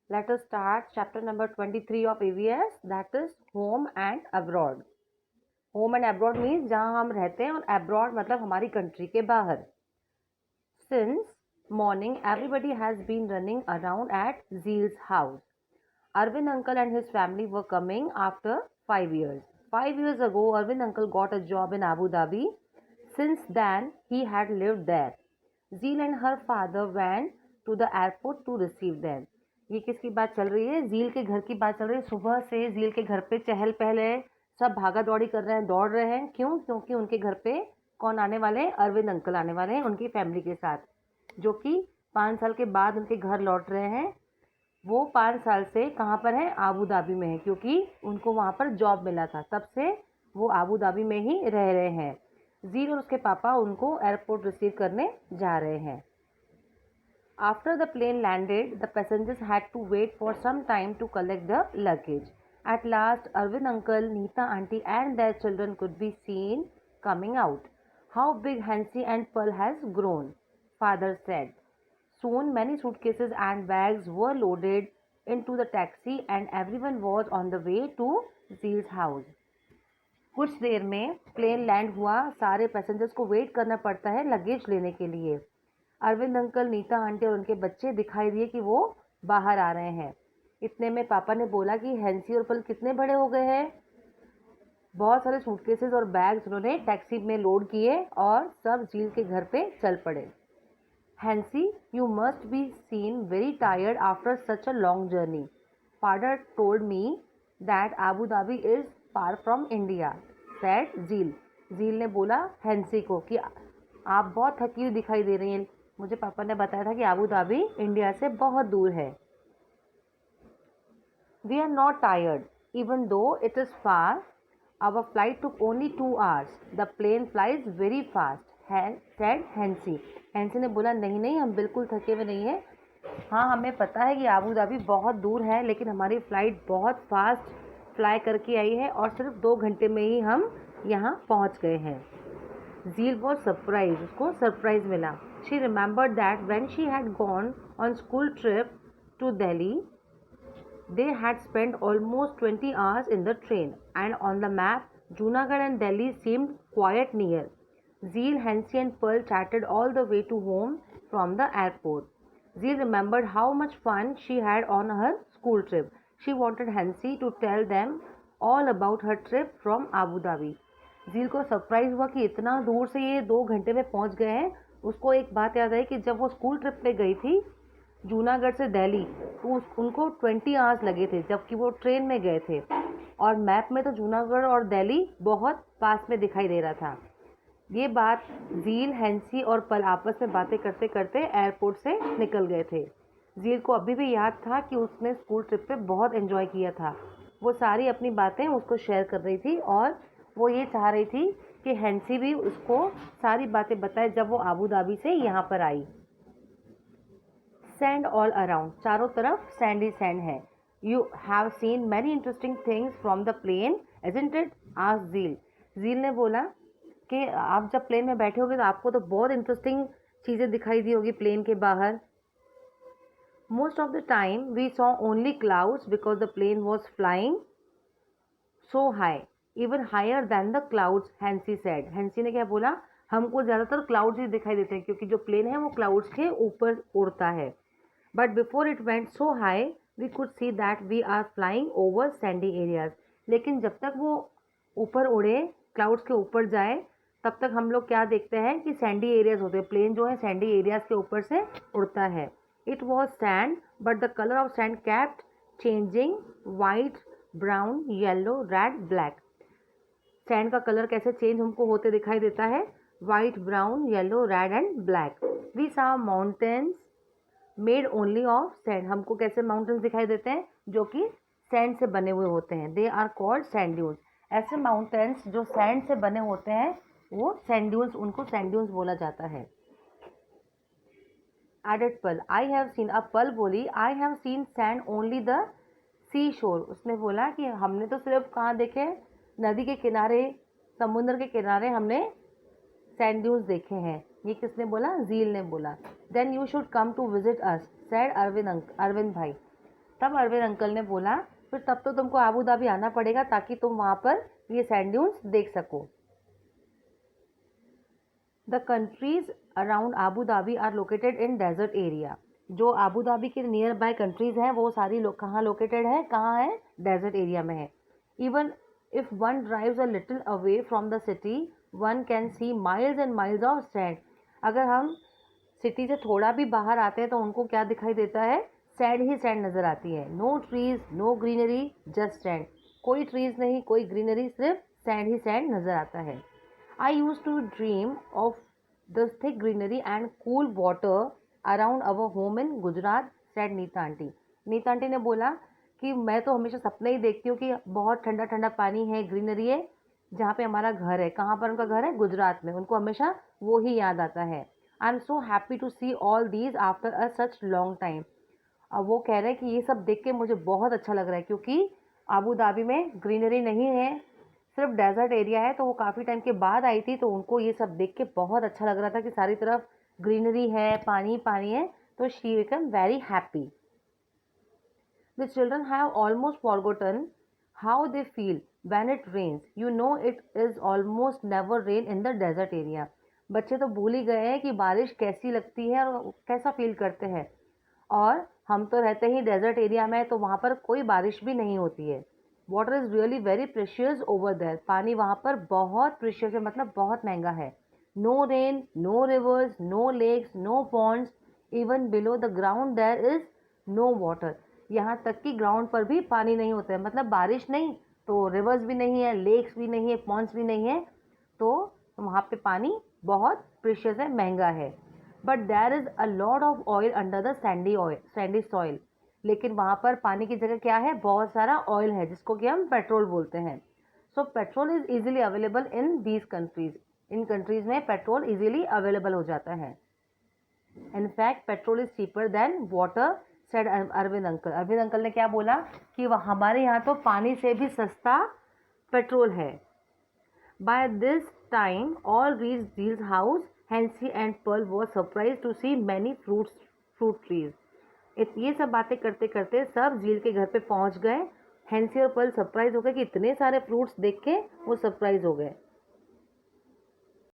Let us start chapter number 23 of EVS, that is home and abroad. Home and abroad means जहाँ हम रहते हैं और abroad मतलब हमारी country के बाहर. Since morning, everybody has been running around at Zeal's house. Arvind uncle and his family were coming after 5 years. 5 years ago, Arvind uncle got a job in Abu Dhabi. Since then, he had lived there. Zeel and her father went to the airport to receive them. ये किसकी बात चल रही है? झील के घर की बात चल रही है. सुबह से झील के घर पे चहल पहल है, सब भागा दौड़ी कर रहे हैं, दौड़ रहे हैं. क्यों? क्योंकि उनके घर पे कौन आने वाले हैं? अरविंद अंकल आने वाले हैं उनकी फैमिली के साथ, जो कि 5 साल के बाद उनके घर लौट रहे हैं. वो 5 साल से कहाँ पर है? आबू धाबी में है, क्योंकि उनको वहाँ पर जॉब मिला था. तब से वो आबू धाबी में ही रह रहे हैं. झील और उसके पापा उनको एयरपोर्ट रिसीव करने जा रहे हैं. After the plane landed, the passengers had to wait for some time to collect the luggage. At last, Arvind uncle, Neeta auntie and their children could be seen coming out. How big Hansi and Pearl has grown, father said. Soon many suitcases and bags were loaded into the taxi and everyone was on the way to Zeal's house. कुछ देर में plane land हुआ. सारे passengers को wait करना पड़ता है luggage लेने के लिए. अरविंद अंकल, नीता आंटी और उनके बच्चे दिखाई दिए कि वो बाहर आ रहे हैं. इतने में पापा ने बोला कि हैंसी और पल कितने बड़े हो गए हैं. बहुत सारे सूटकेसेस और बैग्स उन्होंने टैक्सी में लोड किए और सब झील के घर पे चल पड़े. Hansi, you must be seen very tired after such a long journey. Father told me that Abu Dhabi is far from India, sad झील. झील ने बोला हैंसी को कि आप बहुत थकी हुई दिखाई दे रही हैं. मुझे पापा ने बताया था कि आबू धाबी इंडिया से बहुत दूर है. We are not tired even though it is far. Our flight took only 2 hours. The plane flies very fast, said Hansi. Hansi ने बोला नहीं नहीं, हम बिल्कुल थके हुए नहीं हैं. हाँ, हमें पता है कि आबू धाबी बहुत दूर है, लेकिन हमारी फ़्लाइट बहुत फास्ट फ्लाई करके आई है और सिर्फ 2 घंटे में ही हम यहाँ पहुँच गए हैं. Zeel was surprised. उसको सरप्राइज मिला. She remembered that when she had gone on school trip to Delhi, they had spent almost 20 hours in the train, and on the map, Junagadh and Delhi seemed quite near. Zeel, Hansi and Pearl chatted all the way to home from the airport. Zeel remembered how much fun she had on her school trip. She wanted Hansi to tell them all about her trip from Abu Dhabi. झील को surprise हुआ कि इतना दूर से ये 2 घंटे में पहुंच गए हैं. उसको एक बात याद आई कि जब वो स्कूल ट्रिप पे गई थी जूनागढ़ से दिल्ली, तो उनको 20 आवर्स लगे थे, जबकि वो ट्रेन में गए थे. और मैप में तो जूनागढ़ और दिल्ली बहुत पास में दिखाई दे रहा था. ये बात झील, हैंसी और पल आपस में बातें करते करते एयरपोर्ट से निकल गए थे. झील को अभी भी याद था कि उसने स्कूल ट्रिप पे बहुत एंजॉय किया था. वो सारी अपनी बातें उसको शेयर कर रही थी और वो ये चाह रही थी कि हैंसी भी उसको सारी बातें बताए जब वो आबू धाबी से यहाँ पर आई. सैंड ऑल अराउंड, चारों तरफ सैंड ही सैंड है. You have seen many interesting things from the plane, isn't it? Asked Jheel. Jheel ने बोला कि आप जब प्लेन में बैठे होगे तो आपको तो बहुत इंटरेस्टिंग चीज़ें दिखाई दी होगी प्लेन के बाहर. Most of the time we saw only clouds because the plane was flying so high, even higher than the clouds, Hansi said. Hansi ने क्या बोला? हमको ज़्यादातर क्लाउड्स ही दिखाई देते हैं क्योंकि जो प्लेन है वो क्लाउड्स के ऊपर उड़ता है. But before it went so high we could see that we are flying over sandy areas. लेकिन जब तक वो ऊपर उड़े, क्लाउड्स के ऊपर जाए, तब तक हम लोग क्या देखते हैं कि सैंडी एरियाज होते हैं. प्लेन जो है सैंडी एरियाज के ऊपर से उड़ता है. It was sand but the colour of sand kept changing, white, brown, yellow, red, black. Sand का कलर कैसे चेंज हमको होते दिखाई देता है? White, brown, yellow, red and black. We saw mountains made only of sand. हमको कैसे mountains दिखाई देते हैं? जो कि सैंड से बने हुए होते हैं. They are called sand dunes. ऐसे माउंटेन्स जो सैंड से बने होते हैं वो सैंड ड्यून्स, उनको सैंड ड्यून्स बोला जाता है. एडेड पल, आई हैव सीन. अब पल बोली I have seen sand only the sea shore. उसने बोला कि हमने तो सिर्फ कहाँ देखे? नदी के किनारे, समुद्र के किनारे हमने सैंड ड्यून्स देखे हैं. ये किसने बोला? झील ने बोला. Then you should come to visit us, said Arvind भाई. तब अरविंद अंकल ने बोला फिर तब तो तुमको आबू धाबी आना पड़ेगा ताकि तुम वहाँ पर ये सैंड ड्यून्स देख सको। The countries around Abu Dhabi are located in desert area. जो आबू धाबी के नियर बाय कंट्रीज हैं वो सारी कहाँ लोकेटेड है, कहाँ है, डेजर्ट एरिया में है। Even if one drives a little away from the city one can see miles and miles of sand. अगर हम सिटी से थोड़ा भी बाहर आते हैं तो उनको क्या दिखाई देता है, सैंड ही सैंड नज़र आती है। No trees no greenery just sand. कोई ट्रीज नहीं, कोई ग्रीनरी, सिर्फ सैंड ही सैंड नज़र आता है। I use to dream of the thick greenery and cool water around our home in Gujarat said Nita aunty. Nita aunty ने बोला कि मैं तो हमेशा सपने ही देखती हूँ कि बहुत ठंडा ठंडा पानी है, ग्रीनरी है, जहाँ पे हमारा घर है। कहाँ पर उनका घर है, गुजरात में। उनको हमेशा वो ही याद आता है। I am so happy to see all these after a such long time. अब वो कह रहे हैं कि ये सब देख के मुझे बहुत अच्छा लग रहा है क्योंकि आबू धाबी में ग्रीनरी नहीं है, सिर्फ डेजर्ट एरिया है। तो वो काफ़ी टाइम के बाद आई थी तो उनको ये सब देख के बहुत अच्छा लग रहा था कि सारी तरफ ग्रीनरी है, पानी पानी है। तो she become very happy. The children have almost forgotten how they feel when it rains. You know it is almost never rain in the desert area. बच्चे तो भूल ही गए हैं कि बारिश कैसी लगती है और कैसा फील करते हैं। और हम तो रहते ही डेजर्ट एरिया में, तो वहाँ पर कोई बारिश भी नहीं होती है। Water is really very precious over there. पानी वहाँ पर बहुत प्रेशियस है, मतलब बहुत महंगा है। No rain no rivers no lakes no ponds even below the ground there is no water. यहाँ तक कि ग्राउंड पर भी पानी नहीं होता है, मतलब बारिश नहीं तो रिवर्स भी नहीं है, लेक्स भी नहीं है, पॉन्ड्स भी नहीं है। तो वहाँ पे पानी बहुत प्रेशियस है, महंगा है। But there is a lot of oil under the sandy soil. लेकिन वहाँ पर पानी की जगह क्या है, बहुत सारा ऑयल है जिसको कि हम पेट्रोल बोलते हैं। So petrol is easily available in these countries. इन कंट्रीज़ में पेट्रोल ईजिली अवेलेबल हो जाता है। In fact petrol is cheaper than water said Arvind uncle. Arvind uncle ने क्या बोला कि हमारे यहाँ तो पानी से भी सस्ता पेट्रोल है। By this time all reach Jill's house. Hansi and Pearl were surprise to see many fruit trees. ये सब बातें करते करते सब झील के घर पे पहुंच गए। हैंसी और पर्ल सरप्राइज हो गए कि इतने सारे फ्रूट्स देख के वो सरप्राइज हो गए।